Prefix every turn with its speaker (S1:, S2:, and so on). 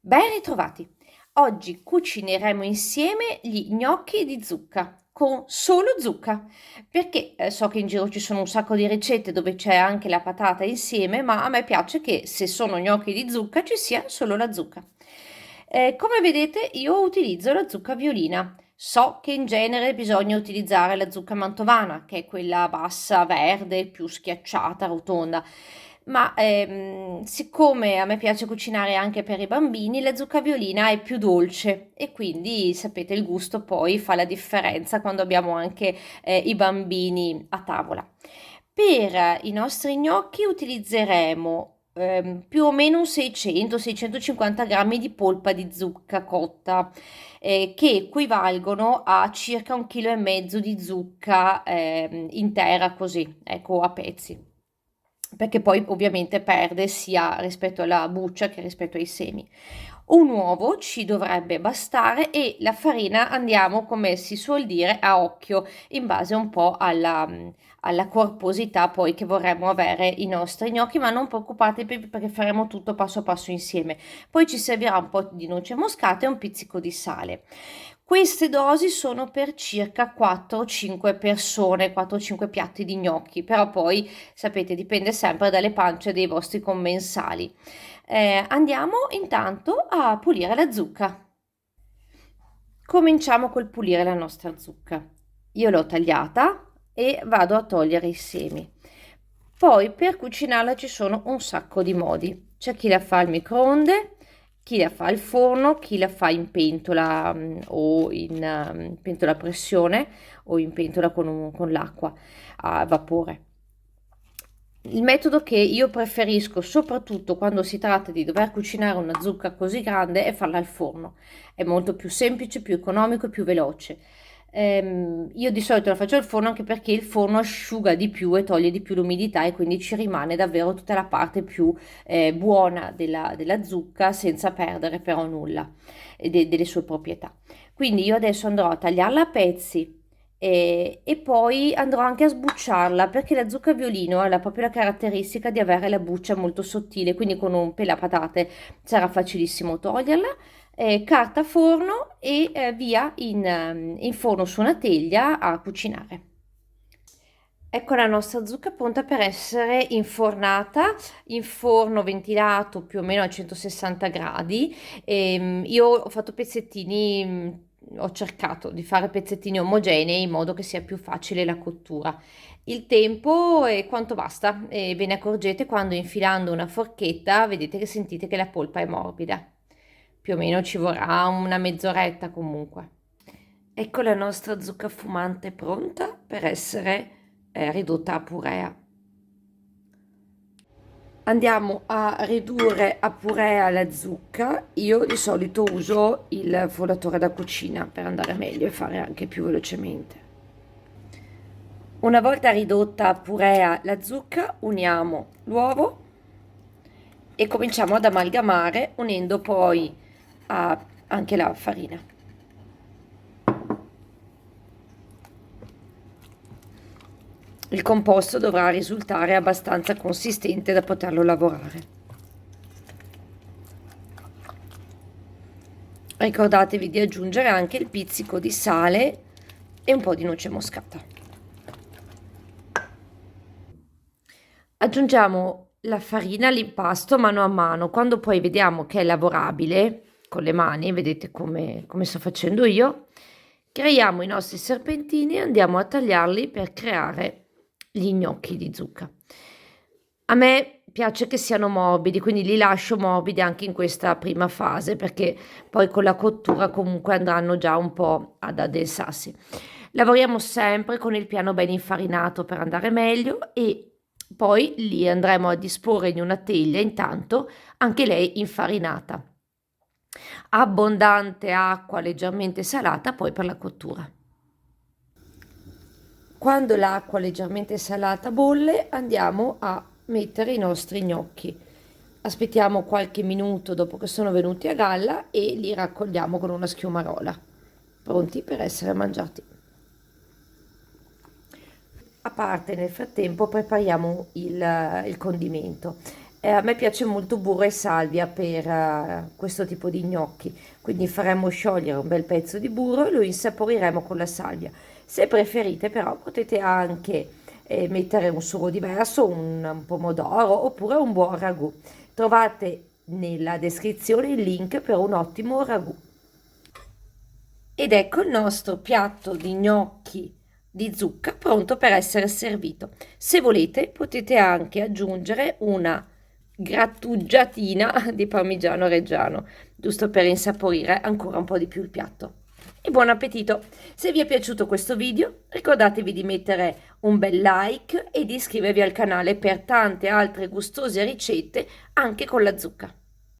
S1: Ben ritrovati! Oggi cucineremo insieme gli gnocchi di zucca con solo zucca, perché so che in giro ci sono un sacco di ricette dove c'è anche la patata insieme, ma a me piace che se sono gnocchi di zucca ci sia solo la zucca. Come vedete io utilizzo la zucca violina. So che in genere bisogna utilizzare la zucca mantovana, che è quella bassa, verde, più schiacciata, rotonda. Ma siccome a me piace cucinare anche per i bambini, la zucca violina è più dolce e quindi sapete il gusto poi fa la differenza quando abbiamo anche i bambini a tavola. Per i nostri gnocchi utilizzeremo più o meno un 600-650 grammi di polpa di zucca cotta, che equivalgono a circa 1,5 kg di zucca intera così, ecco, a pezzi, perché poi ovviamente perde sia rispetto alla buccia che rispetto ai semi. Un uovo ci dovrebbe bastare e la farina andiamo, come si suol dire, a occhio, in base un po' alla corposità poi che vorremmo avere i nostri gnocchi, ma non preoccupatevi perché faremo tutto passo passo insieme. Poi ci servirà un po' di noce moscata e un pizzico di sale. Queste dosi sono per circa 4-5 persone, 4-5 piatti di gnocchi, però poi sapete dipende sempre dalle pance dei vostri commensali. Andiamo intanto a pulire la zucca. Cominciamo col pulire la nostra zucca. Io l'ho tagliata e vado a togliere i semi. Poi per cucinarla ci sono un sacco di modi. C'è chi la fa al microonde, chi la fa al forno, chi la fa in pentola o in pentola a pressione o in pentola con l'acqua a vapore. Il metodo che io preferisco, soprattutto quando si tratta di dover cucinare una zucca così grande, è farla al forno. È molto più semplice, più economico e più veloce. Io di solito la faccio al forno anche perché il forno asciuga di più e toglie di più l'umidità e quindi ci rimane davvero tutta la parte più buona della zucca senza perdere però nulla delle sue proprietà. Quindi io adesso andrò a tagliarla a pezzi e poi andrò anche a sbucciarla perché la zucca violino ha proprio la caratteristica di avere la buccia molto sottile, quindi con un pelapatate sarà facilissimo toglierla. Carta forno e via in forno su una teglia a cucinare. Ecco la nostra zucca pronta per essere infornata in forno ventilato più o meno a 160 gradi. Io ho fatto pezzettini, ho cercato di fare pezzettini omogenei in modo che sia più facile la cottura. Il tempo è quanto basta e ve ne accorgete quando infilando una forchetta vedete che sentite che la polpa è morbida. Più o meno ci vorrà una mezz'oretta comunque. Ecco la nostra zucca fumante pronta per essere ridotta a purea. Andiamo a ridurre a purea la zucca. Io di solito uso il frullatore da cucina per andare meglio e fare anche più velocemente. Una volta ridotta a purea la zucca, uniamo l'uovo e cominciamo ad amalgamare unendo poi anche la farina. Il composto dovrà risultare abbastanza consistente da poterlo lavorare. Ricordatevi di aggiungere anche il pizzico di sale e un po' di noce moscata. Aggiungiamo la farina all'impasto mano a mano. Quando poi vediamo che è lavorabile con le mani, vedete come sto facendo io, creiamo i nostri serpentini e andiamo a tagliarli per creare gli gnocchi di zucca. A me piace che siano morbidi, quindi li lascio morbidi anche in questa prima fase perché poi con la cottura comunque andranno già un po' ad addensarsi. Lavoriamo sempre con il piano ben infarinato per andare meglio e poi li andremo a disporre in una teglia intanto, anche lei infarinata. Abbondante acqua leggermente salata poi per la cottura. Quando l'acqua leggermente salata bolle, andiamo a mettere i nostri gnocchi. Aspettiamo qualche minuto dopo che sono venuti a galla e li raccogliamo con una schiumarola, pronti per essere mangiati. A parte nel frattempo prepariamo il condimento. A me piace molto burro e salvia per questo tipo di gnocchi, quindi faremo sciogliere un bel pezzo di burro e lo insaporiremo con la salvia. Se preferite però potete anche mettere un sugo diverso, un pomodoro oppure un buon ragù. Trovate nella descrizione il link per un ottimo ragù. Ed ecco il nostro piatto di gnocchi di zucca pronto per essere servito. Se volete potete anche aggiungere una grattugiatina di parmigiano reggiano, giusto per insaporire ancora un po' di più il piatto. E buon appetito! Se vi è piaciuto questo video ricordatevi di mettere un bel like e di iscrivervi al canale per tante altre gustose ricette anche con la zucca.